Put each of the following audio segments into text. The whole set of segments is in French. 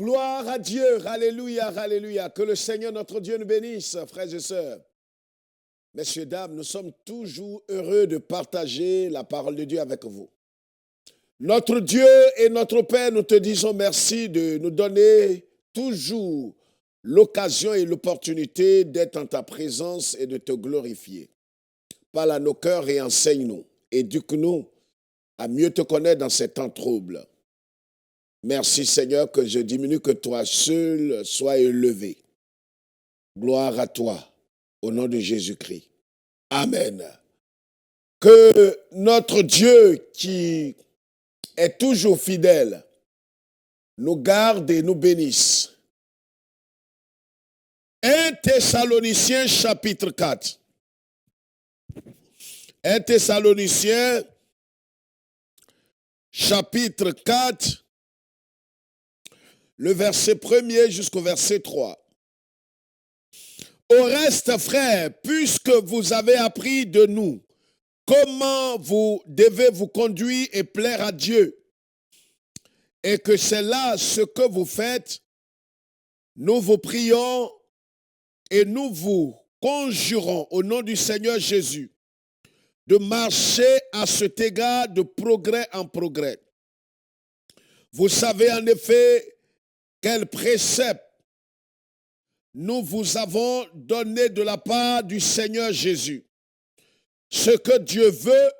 Gloire à Dieu, alléluia, alléluia. Que le Seigneur notre Dieu nous bénisse, frères et sœurs. Messieurs, dames, nous sommes toujours heureux de partager la parole de Dieu avec vous. Notre Dieu et notre Père, nous te disons merci de nous donner toujours l'occasion et l'opportunité d'être en ta présence et de te glorifier. Parle à nos cœurs et enseigne-nous, éduque-nous à mieux te connaître dans ces temps troubles. Merci Seigneur que je diminue, que toi seul sois élevé. Gloire à toi, au nom de Jésus-Christ. Amen. Que notre Dieu qui est toujours fidèle nous garde et nous bénisse. 1 Thessaloniciens chapitre 4. 1 Thessaloniciens chapitre 4. Le verset 1er jusqu'au verset 3. Au reste, frères, puisque vous avez appris de nous comment vous devez vous conduire et plaire à Dieu, et que c'est là ce que vous faites, nous vous prions et nous vous conjurons au nom du Seigneur Jésus de marcher à cet égard de progrès en progrès. Vous savez en effet quel précepte nous vous avons donné de la part du Seigneur Jésus. Ce que Dieu veut,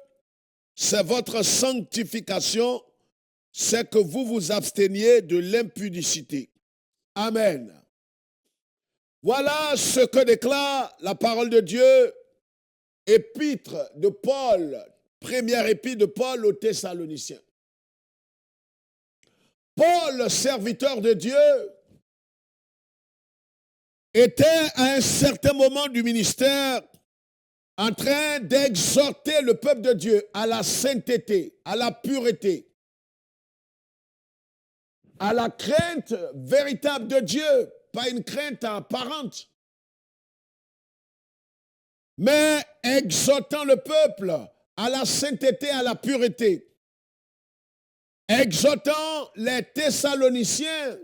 c'est votre sanctification, c'est que vous vous absteniez de l'impudicité. Amen. Voilà ce que déclare la parole de Dieu, épître de Paul, première épître de Paul aux Thessaloniciens. Paul, serviteur de Dieu, était à un certain moment du ministère en train d'exhorter le peuple de Dieu à la sainteté, à la pureté, à la crainte véritable de Dieu, pas une crainte apparente, mais exhortant le peuple à la sainteté, à la pureté, exhortant les Thessaloniciens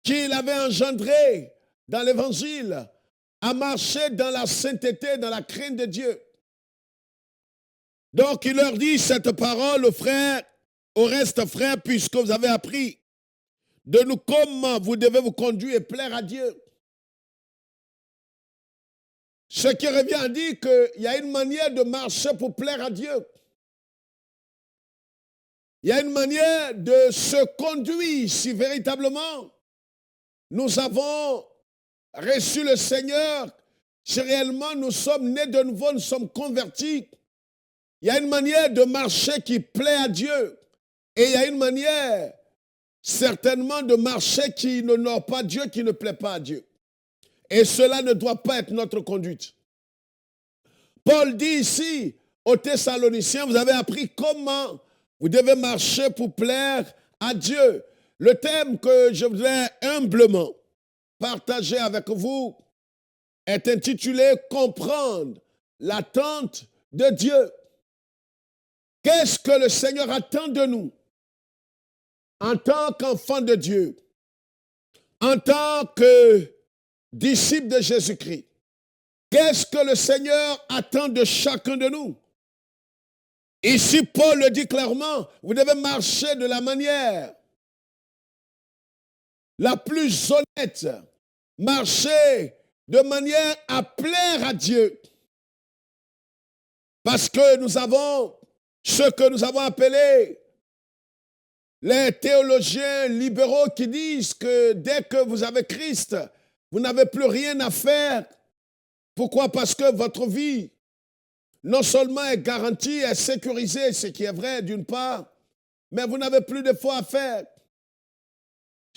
qu'il avait engendrés dans l'Évangile à marcher dans la sainteté, dans la crainte de Dieu. Donc il leur dit cette parole aux frères, au reste frères, puisque vous avez appris de nous comment vous devez vous conduire et plaire à Dieu. Ce qui revient à dire qu'il y a une manière de marcher pour plaire à Dieu. Il y a une manière de se conduire si véritablement nous avons reçu le Seigneur, si réellement nous sommes nés de nouveau, nous sommes convertis. Il y a une manière de marcher qui plaît à Dieu. Et il y a une manière certainement de marcher qui n'honore pas Dieu, qui ne plaît pas à Dieu. Et cela ne doit pas être notre conduite. Paul dit ici aux Thessaloniciens, vous avez appris comment vous devez marcher pour plaire à Dieu. Le thème que je voudrais humblement partager avec vous est intitulé « Comprendre l'attente de Dieu ». Qu'est-ce que le Seigneur attend de nous en tant qu'enfants de Dieu, en tant que disciples de Jésus-Christ? Qu'est-ce que le Seigneur attend de chacun de nous? Ici, Paul le dit clairement, vous devez marcher de la manière la plus honnête, marcher de manière à plaire à Dieu. Parce que nous avons ce que nous avons appelé les théologiens libéraux qui disent que dès que vous avez Christ, vous n'avez plus rien à faire. Pourquoi? Parce que votre vie, non seulement est garantie, est sécurisée, ce qui est vrai d'une part, mais vous n'avez plus d'efforts à faire.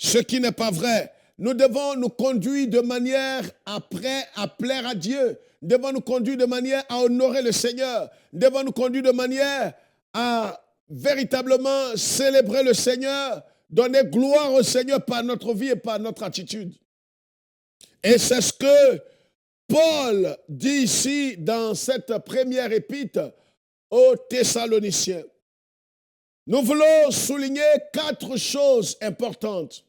Ce qui n'est pas vrai. Nous devons nous conduire de manière à plaire à Dieu. Nous devons nous conduire de manière à honorer le Seigneur. Nous devons nous conduire de manière à véritablement célébrer le Seigneur, donner gloire au Seigneur par notre vie et par notre attitude. Et c'est ce que Paul dit ici dans cette première épître aux Thessaloniciens. Nous voulons souligner 4 choses importantes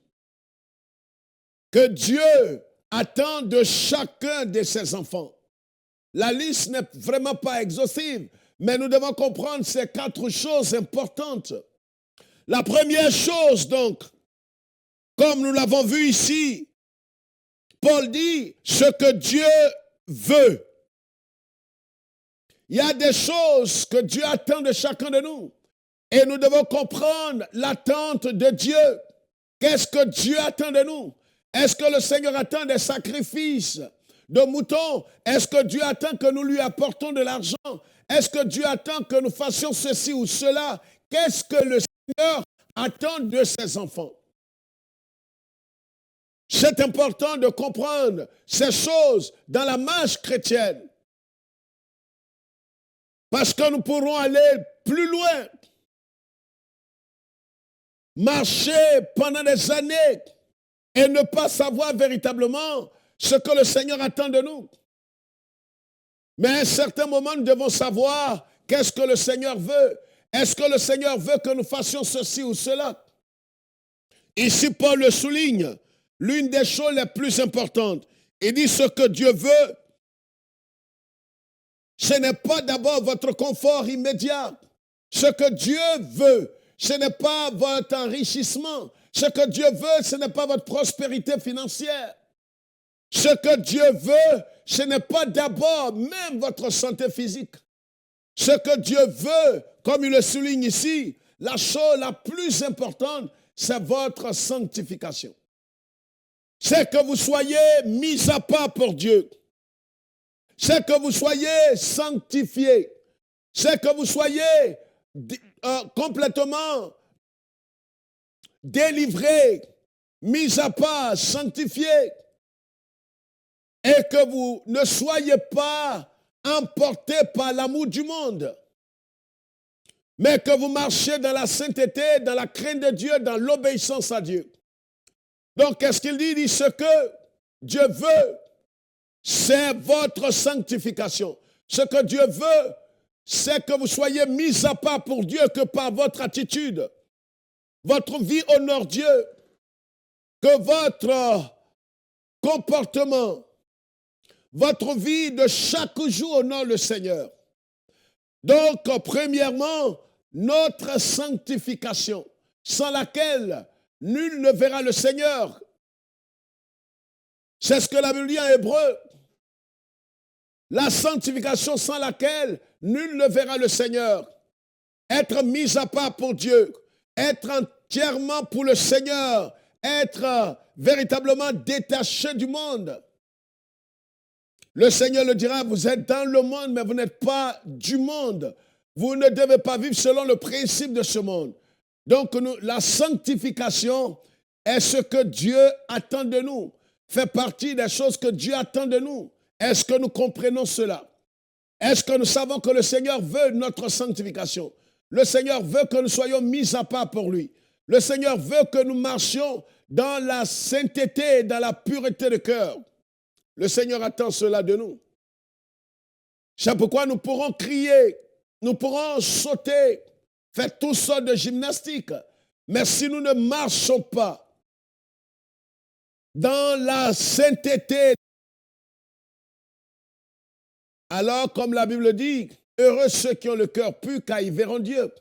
que Dieu attend de chacun de ses enfants. La liste n'est vraiment pas exhaustive, mais nous devons comprendre ces 4 choses importantes. La première chose, donc, comme nous l'avons vu ici, Paul dit ce que Dieu veut. Il y a des choses que Dieu attend de chacun de nous. Et nous devons comprendre l'attente de Dieu. Qu'est-ce que Dieu attend de nous? Est-ce que le Seigneur attend des sacrifices de moutons? Est-ce que Dieu attend que nous lui apportons de l'argent? Est-ce que Dieu attend que nous fassions ceci ou cela? Qu'est-ce que le Seigneur attend de ses enfants? C'est important de comprendre ces choses dans la marche chrétienne. Parce que nous pourrons aller plus loin. Marcher pendant des années et ne pas savoir véritablement ce que le Seigneur attend de nous. Mais à un certain moment, nous devons savoir qu'est-ce que le Seigneur veut. Est-ce que le Seigneur veut que nous fassions ceci ou cela? Ici, Paul le souligne. L'une des choses les plus importantes. Il dit ce que Dieu veut, ce n'est pas d'abord votre confort immédiat. Ce que Dieu veut, ce n'est pas votre enrichissement. Ce que Dieu veut, ce n'est pas votre prospérité financière. Ce que Dieu veut, ce n'est pas d'abord même votre santé physique. Ce que Dieu veut, comme il le souligne ici, la chose la plus importante, c'est votre sanctification. C'est que vous soyez mis à part pour Dieu. C'est que vous soyez sanctifiés. C'est que vous soyez complètement délivrés, mis à part, sanctifiés. Et que vous ne soyez pas emportés par l'amour du monde. Mais que vous marchiez dans la sainteté, dans la crainte de Dieu, dans l'obéissance à Dieu. Donc, qu'est-ce qu'il dit? Il dit ce que Dieu veut, c'est votre sanctification. Ce que Dieu veut, c'est que vous soyez mis à part pour Dieu, que par votre attitude, votre vie honore Dieu, que votre comportement, votre vie de chaque jour honore le Seigneur. Donc, premièrement, notre sanctification, sans laquelle nul ne verra le Seigneur. C'est ce que la Bible dit en hébreu. La sanctification sans laquelle nul ne verra le Seigneur. Être mis à part pour Dieu. Être entièrement pour le Seigneur. Être véritablement détaché du monde. Le Seigneur le dira, vous êtes dans le monde, mais vous n'êtes pas du monde. Vous ne devez pas vivre selon le principe de ce monde. Donc, la sanctification est ce que Dieu attend de nous. Fait partie des choses que Dieu attend de nous. Est-ce que nous comprenons cela? Est-ce que nous savons que le Seigneur veut notre sanctification? Le Seigneur veut que nous soyons mis à part pour lui. Le Seigneur veut que nous marchions dans la sainteté, dans la pureté de cœur. Le Seigneur attend cela de nous. C'est pourquoi nous pourrons crier, nous pourrons sauter, faire toutes sortes de gymnastiques. Mais si nous ne marchons pas dans la sainteté, alors, comme la Bible dit, heureux ceux qui ont le cœur pur, car ils verront Dieu.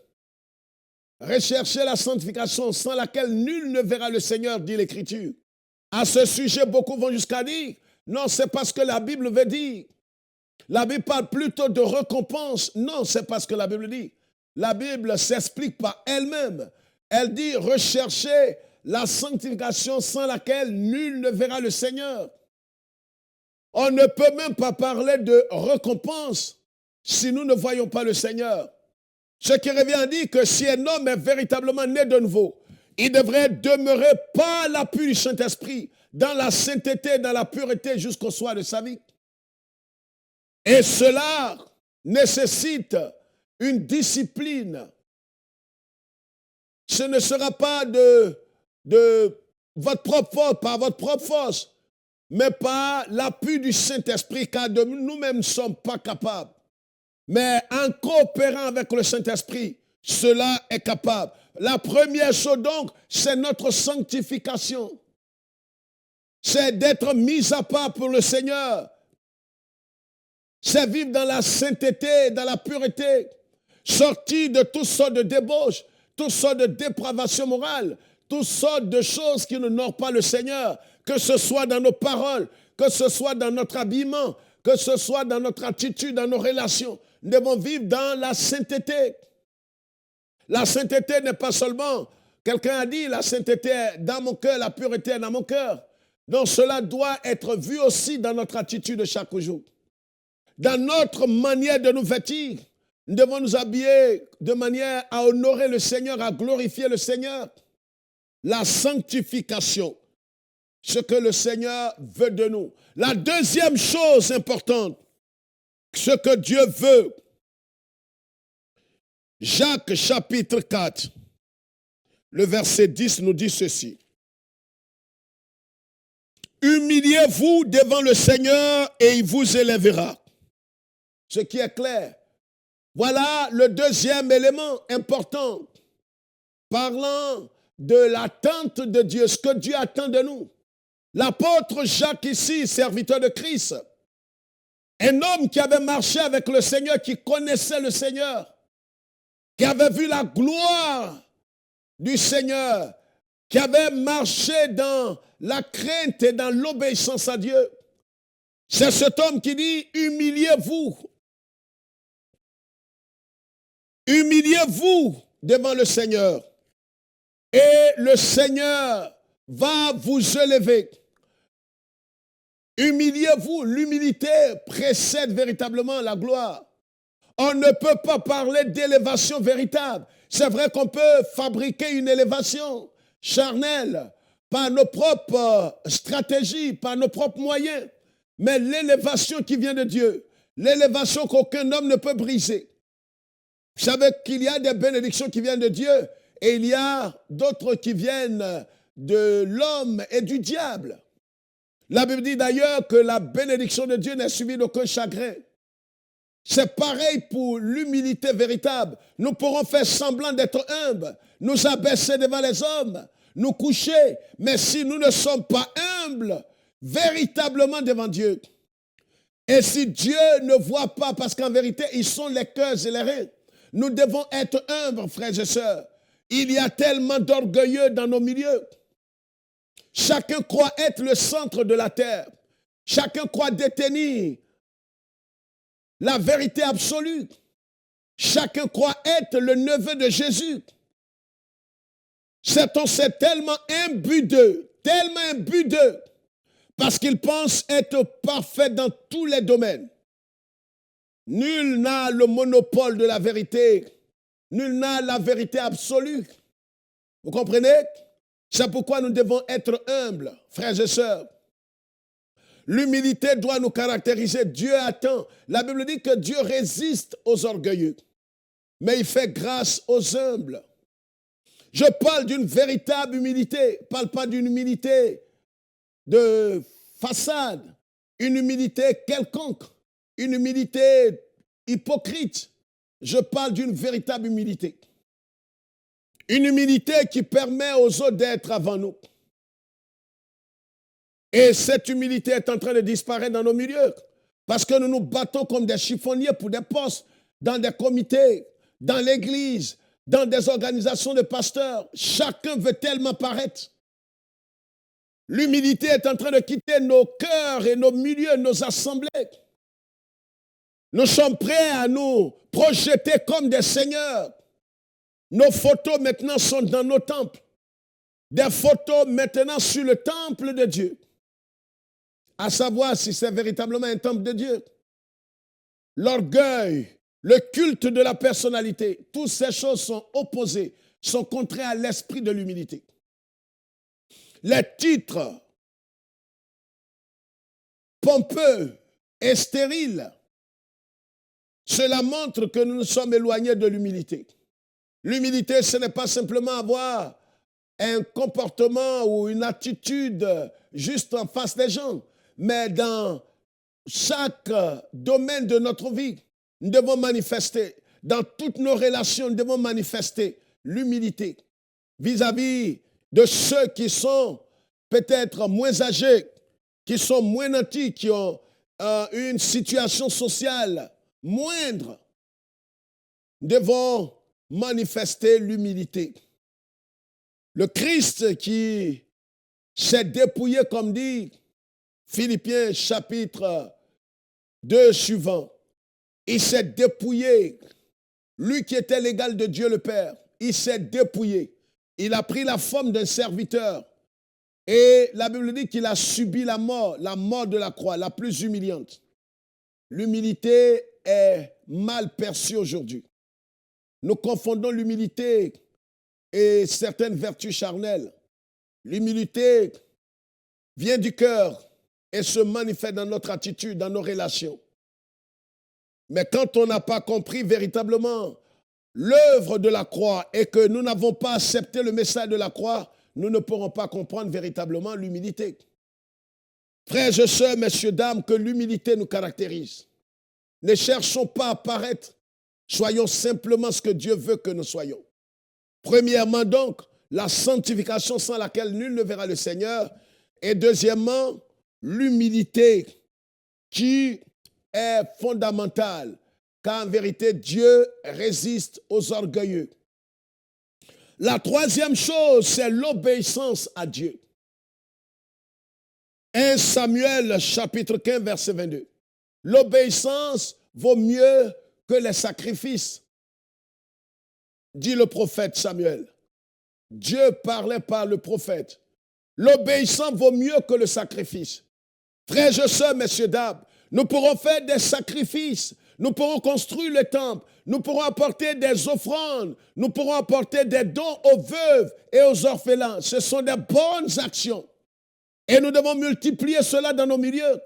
Recherchez la sanctification sans laquelle nul ne verra le Seigneur, dit l'Écriture. À ce sujet, beaucoup vont jusqu'à dire, non, c'est parce que la Bible veut dire. La Bible parle plutôt de récompense. Non, c'est parce que la Bible dit. La Bible s'explique par elle-même. Elle dit, recherchez la sanctification sans laquelle nul ne verra le Seigneur. On ne peut même pas parler de récompense si nous ne voyons pas le Seigneur. Ce qui revient à dire que si un homme est véritablement né de nouveau, il devrait demeurer par l'appui du Saint-Esprit dans la sainteté, dans la pureté jusqu'au soir de sa vie. Et cela nécessite une discipline. Ce ne sera pas de votre propre force, par votre propre force, mais par l'appui du Saint-Esprit, car de nous-mêmes ne sommes pas capables. Mais en coopérant avec le Saint-Esprit, cela est capable. La première chose donc, c'est notre sanctification. C'est d'être mis à part pour le Seigneur. C'est vivre dans la sainteté, dans la pureté, sortir de toutes sortes de débauches, toutes sortes de dépravations morales, toutes sortes de choses qui n'honorent pas le Seigneur, que ce soit dans nos paroles, que ce soit dans notre habillement, que ce soit dans notre attitude, dans nos relations. Nous devons vivre dans la sainteté. La sainteté n'est pas seulement, quelqu'un a dit, la sainteté est dans mon cœur, la pureté est dans mon cœur. Donc cela doit être vu aussi dans notre attitude de chaque jour. Dans notre manière de nous vêtir, nous devons nous habiller de manière à honorer le Seigneur, à glorifier le Seigneur. La sanctification, ce que le Seigneur veut de nous. La deuxième chose importante, ce que Dieu veut. Jacques chapitre 4, le verset 10 nous dit ceci. Humiliez-vous devant le Seigneur et il vous élèvera. Ce qui est clair. Voilà le deuxième élément important. Parlant de l'attente de Dieu, ce que Dieu attend de nous. L'apôtre Jacques ici, serviteur de Christ, un homme qui avait marché avec le Seigneur, qui connaissait le Seigneur, qui avait vu la gloire du Seigneur, qui avait marché dans la crainte et dans l'obéissance à Dieu. C'est cet homme qui dit, humiliez-vous. Humiliez-vous devant le Seigneur et le Seigneur va vous élever. Humiliez-vous. L'humilité précède véritablement la gloire. On ne peut pas parler d'élévation véritable. C'est vrai qu'on peut fabriquer une élévation charnelle par nos propres stratégies, par nos propres moyens. Mais l'élévation qui vient de Dieu, l'élévation qu'aucun homme ne peut briser. Vous savez qu'il y a des bénédictions qui viennent de Dieu et il y a d'autres qui viennent de l'homme et du diable. La Bible dit d'ailleurs que la bénédiction de Dieu n'est suivie d'aucun chagrin. C'est pareil pour l'humilité véritable. Nous pourrons faire semblant d'être humbles, nous abaisser devant les hommes, nous coucher, mais si nous ne sommes pas humbles véritablement devant Dieu, et si Dieu ne voit pas, parce qu'en vérité, ils sont les cœurs et les reins, nous devons être humbles, frères et sœurs. Il y a tellement d'orgueilleux dans nos milieux. Chacun croit être le centre de la terre. Chacun croit détenir la vérité absolue. Chacun croit être le neveu de Jésus. C'est tellement imbu d'eux, parce qu'ils pensent être parfaits dans tous les domaines. Nul n'a le monopole de la vérité. Nul n'a la vérité absolue. Vous comprenez? C'est pourquoi nous devons être humbles, frères et sœurs. L'humilité doit nous caractériser. Dieu attend. La Bible dit que Dieu résiste aux orgueilleux, mais il fait grâce aux humbles. Je parle d'une véritable humilité. Je ne parle pas d'une humilité de façade, une humilité quelconque, une humilité hypocrite. Je parle d'une véritable humilité. Une humilité qui permet aux autres d'être avant nous. Et cette humilité est en train de disparaître dans nos milieux. Parce que nous nous battons comme des chiffonniers pour des postes, dans des comités, dans l'église, dans des organisations de pasteurs. Chacun veut tellement paraître. L'humilité est en train de quitter nos cœurs et nos milieux, nos assemblées. Nous sommes prêts à nous projeter comme des seigneurs. Nos photos maintenant sont dans nos temples. Des photos maintenant sur le temple de Dieu. À savoir si c'est véritablement un temple de Dieu. L'orgueil, le culte de la personnalité, toutes ces choses sont opposées, sont contraires à l'esprit de l'humilité. Les titres pompeux et stériles, cela montre que nous nous sommes éloignés de l'humilité. L'humilité, ce n'est pas simplement avoir un comportement ou une attitude juste en face des gens, mais dans chaque domaine de notre vie, nous devons manifester. dans toutes nos relations, nous devons manifester l'humilité vis-à-vis de ceux qui sont peut-être moins âgés, qui sont moins nantis, qui ont une situation sociale moindre. Nous devons manifester l'humilité. Le Christ qui s'est dépouillé, comme dit Philippiens chapitre 2 suivant, il s'est dépouillé, lui qui était l'égal de Dieu le Père, il s'est dépouillé. Il a pris la forme d'un serviteur. Et la Bible dit qu'il a subi la mort de la croix, la plus humiliante. L'humilité est mal perçue aujourd'hui. Nous confondons l'humilité et certaines vertus charnelles. L'humilité vient du cœur et se manifeste dans notre attitude, dans nos relations. Mais quand on n'a pas compris véritablement l'œuvre de la croix et que nous n'avons pas accepté le message de la croix, nous ne pourrons pas comprendre véritablement l'humilité. Frères et sœurs, messieurs, dames, que l'humilité nous caractérise. Ne cherchons pas à paraître, soyons simplement ce que Dieu veut que nous soyons. Premièrement donc, la sanctification sans laquelle nul ne verra le Seigneur. Et deuxièmement, l'humilité qui est fondamentale, car en vérité, Dieu résiste aux orgueilleux. La troisième chose, c'est l'obéissance à Dieu. 1 Samuel chapitre 15, verset 22. L'obéissance vaut mieux que les sacrifices, dit le prophète Samuel. Dieu parlait par le prophète. L'obéissance vaut mieux que le sacrifice. Frères et sœurs, messieurs, dames, nous pourrons faire des sacrifices, nous pourrons construire le temple, nous pourrons apporter des offrandes, nous pourrons apporter des dons aux veuves et aux orphelins. Ce sont des bonnes actions. Et nous devons multiplier cela dans nos milieux.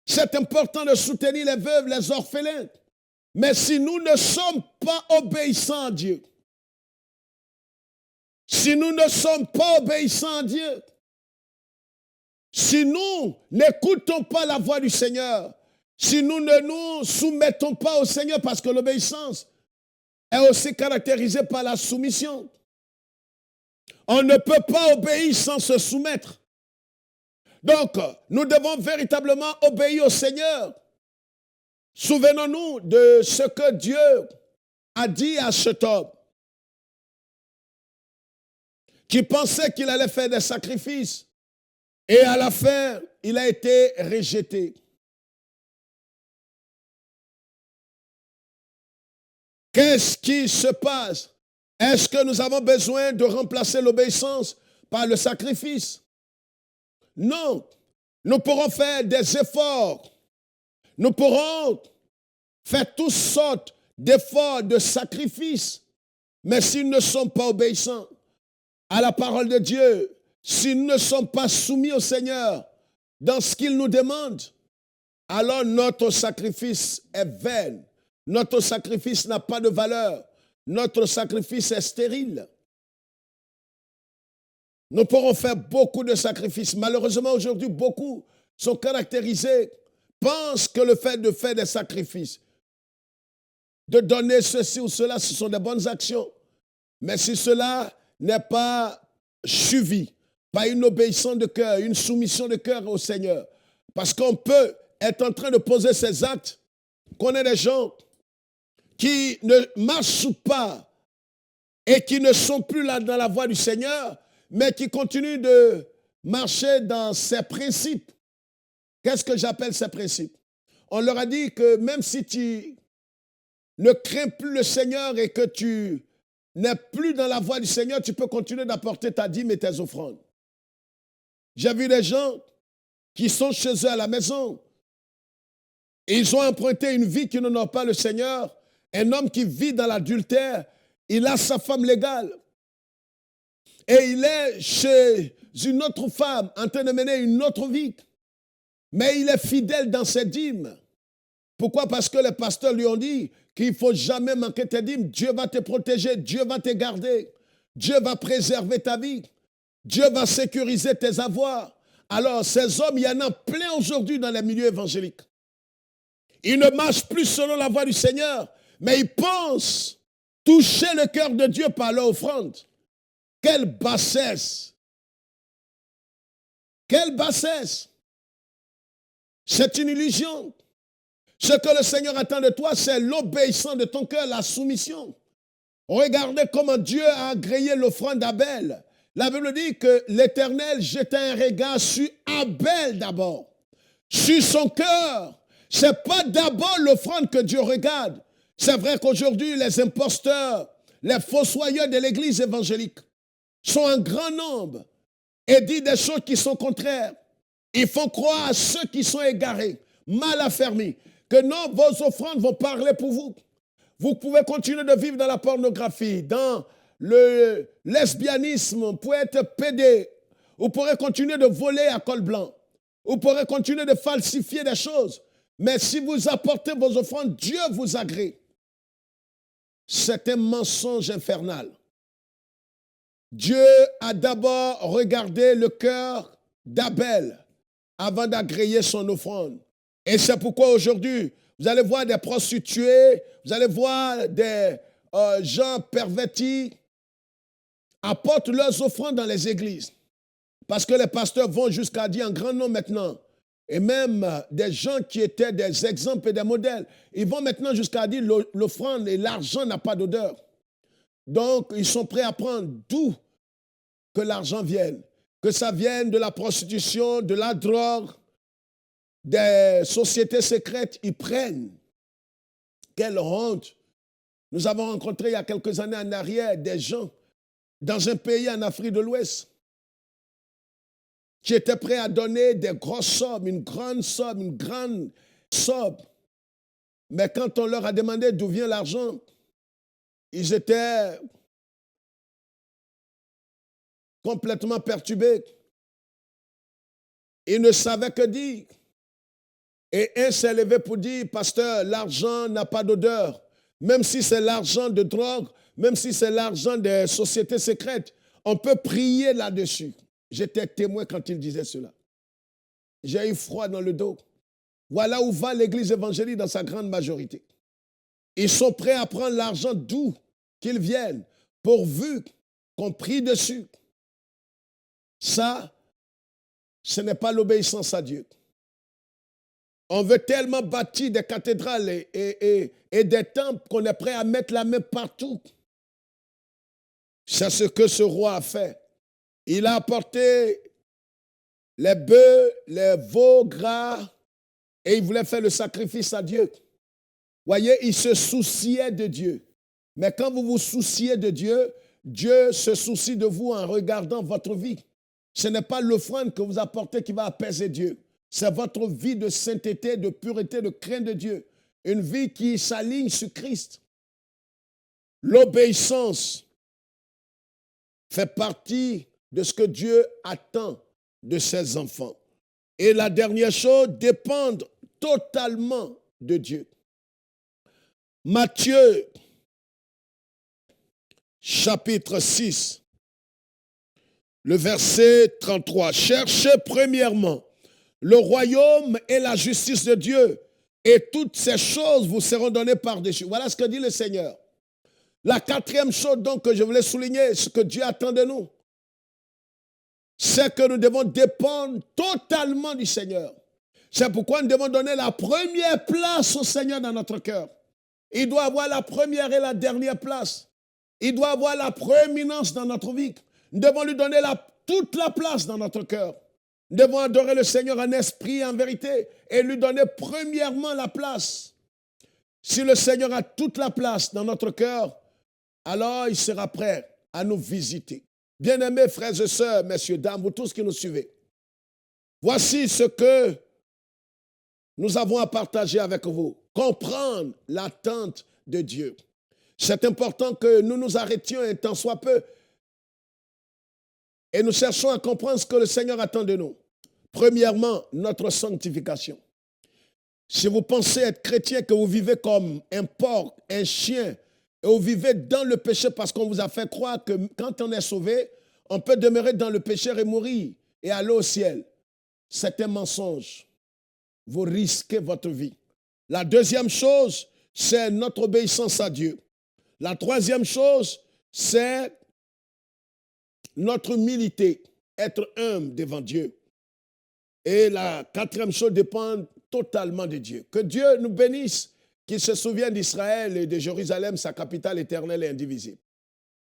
C'est important de soutenir les veuves, les orphelins. Mais si nous ne sommes pas obéissants à Dieu, si nous ne sommes pas obéissants à Dieu, si nous n'écoutons pas la voix du Seigneur, si nous ne nous soumettons pas au Seigneur, parce que l'obéissance est aussi caractérisée par la soumission. On ne peut pas obéir sans se soumettre. Donc, nous devons véritablement obéir au Seigneur. Souvenons-nous de ce que Dieu a dit à cet homme qui pensait qu'il allait faire des sacrifices et à la fin, il a été rejeté. Qu'est-ce qui se passe? Est-ce que nous avons besoin de remplacer l'obéissance par le sacrifice? Non. Nous pourrons faire des efforts. Nous pourrons faire toutes sortes d'efforts, de sacrifices. Mais si nous ne sommes pas obéissants à la parole de Dieu, si nous ne sommes pas soumis au Seigneur dans ce qu'il nous demande, alors notre sacrifice est vain. Notre sacrifice n'a pas de valeur. Notre sacrifice est stérile. Nous pourrons faire beaucoup de sacrifices. Malheureusement, aujourd'hui, beaucoup sont caractérisés, pensent que le fait de faire des sacrifices, de donner ceci ou cela, ce sont des bonnes actions. Mais si cela n'est pas suivi par une obéissance de cœur, une soumission de cœur au Seigneur, parce qu'on peut être en train de poser ces actes, qu'on ait des gens qui ne marchent pas et qui ne sont plus là dans la voie du Seigneur, mais qui continuent de marcher dans ses principes. Qu'est-ce que j'appelle ces principes? On leur a dit que même si tu ne crains plus le Seigneur et que tu n'es plus dans la voie du Seigneur, tu peux continuer d'apporter ta dîme et tes offrandes. J'ai vu des gens qui sont chez eux à la maison. Ils ont emprunté une vie qui n'honore pas le Seigneur. Un homme qui vit dans l'adultère, il a sa femme légale. Et il est chez une autre femme en train de mener une autre vie. Mais il est fidèle dans ses dîmes. Pourquoi? Parce que les pasteurs lui ont dit qu'il ne faut jamais manquer tes dîmes. Dieu va te protéger, Dieu va te garder, Dieu va préserver ta vie, Dieu va sécuriser tes avoirs. Alors, ces hommes, il y en a plein aujourd'hui dans les milieux évangéliques. Ils ne marchent plus selon la voie du Seigneur, mais ils pensent toucher le cœur de Dieu par leur offrande. Quelle bassesse! Quelle bassesse! C'est une illusion. Ce que le Seigneur attend de toi, c'est l'obéissance de ton cœur, la soumission. Regardez comment Dieu a agréé l'offrande d'Abel. La Bible dit que l'Éternel jetait un regard sur Abel d'abord, sur son cœur. Ce n'est pas d'abord l'offrande que Dieu regarde. C'est vrai qu'aujourd'hui, les imposteurs, les fossoyeurs de l'Église évangélique sont en grand nombre et disent des choses qui sont contraires. Ils font croire à ceux qui sont égarés, mal affermis, que non, vos offrandes vont parler pour vous. Vous pouvez continuer de vivre dans la pornographie, dans le lesbianisme, vous pouvez être pédé, vous pourrez continuer de voler à col blanc, vous pourrez continuer de falsifier des choses, mais si vous apportez vos offrandes, Dieu vous agrée. C'est un mensonge infernal. Dieu a d'abord regardé le cœur d'Abel avant d'agréer son offrande. Et c'est pourquoi aujourd'hui, vous allez voir des prostituées, vous allez voir des gens pervertis apportent leurs offrandes dans les églises. Parce que les pasteurs vont jusqu'à dire en grand nombre maintenant, et même des gens qui étaient des exemples et des modèles, ils vont maintenant jusqu'à dire l'offrande et l'argent n'a pas d'odeur. Donc, ils sont prêts à prendre d'où que l'argent vienne. Que ça vienne de la prostitution, de la drogue, des sociétés secrètes, ils prennent. Quelle honte! Nous avons rencontré il y a quelques années en arrière des gens dans un pays en Afrique de l'Ouest qui étaient prêts à donner des grosses sommes, une grande somme. Mais quand on leur a demandé d'où vient l'argent, ils étaient complètement perturbés. Ils ne savaient que dire. Et un s'est levé pour dire, pasteur, l'argent n'a pas d'odeur. Même si c'est l'argent de drogue, même si c'est l'argent des sociétés secrètes, on peut prier là-dessus. J'étais témoin quand il disait cela. J'ai eu froid dans le dos. Voilà où va l'église évangélique dans sa grande majorité. Ils sont prêts à prendre l'argent d'où qu'ils viennent, pourvu qu'on prie dessus. Ça, ce n'est pas l'obéissance à Dieu. On veut tellement bâtir des cathédrales et des temples qu'on est prêt à mettre la main partout. C'est ce que ce roi a fait. Il a apporté les bœufs, les veaux gras et il voulait faire le sacrifice à Dieu. Voyez, il se souciait de Dieu. Mais quand vous vous souciez de Dieu, Dieu se soucie de vous en regardant votre vie. Ce n'est pas l'offrande que vous apportez qui va apaiser Dieu. C'est votre vie de sainteté, de pureté, de crainte de Dieu. Une vie qui s'aligne sur Christ. L'obéissance fait partie de ce que Dieu attend de ses enfants. Et la dernière chose, dépendre totalement de Dieu. Matthieu, chapitre 6, le verset 33. Cherchez premièrement le royaume et la justice de Dieu, et toutes ces choses vous seront données par-dessus. Voilà ce que dit le Seigneur. La quatrième chose donc que je voulais souligner, ce que Dieu attend de nous, c'est que nous devons dépendre totalement du Seigneur. C'est pourquoi nous devons donner la première place au Seigneur dans notre cœur. Il doit avoir la première et la dernière place. Il doit avoir la prééminence dans notre vie. Nous devons lui donner toute la place dans notre cœur. Nous devons adorer le Seigneur en esprit et en vérité et lui donner premièrement la place. Si le Seigneur a toute la place dans notre cœur, alors il sera prêt à nous visiter. Bien-aimés frères et sœurs, messieurs, dames, vous tous qui nous suivez, voici ce que nous avons à partager avec vous. Comprendre l'attente de Dieu. C'est important que nous nous arrêtions un temps soit peu et nous cherchons à comprendre ce que le Seigneur attend de nous. Premièrement, notre sanctification. Si vous pensez être chrétien, que vous vivez comme un porc, un chien, et vous vivez dans le péché parce qu'on vous a fait croire que quand on est sauvé, on peut demeurer dans le péché et mourir et aller au ciel. C'est un mensonge. Vous risquez votre vie. La deuxième chose, c'est notre obéissance à Dieu. La troisième chose, c'est notre humilité, être humble devant Dieu. Et la quatrième chose dépend totalement de Dieu. Que Dieu nous bénisse, qu'il se souvienne d'Israël et de Jérusalem, sa capitale éternelle et indivisible.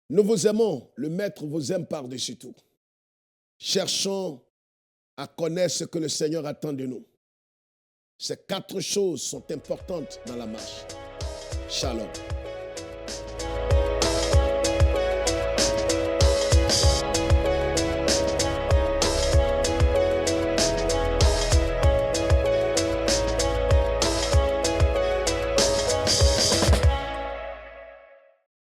Nous vous aimons, le Maître vous aime par-dessus tout. Cherchons à connaître ce que le Seigneur attend de nous. Ces quatre choses sont importantes dans la marche. Shalom.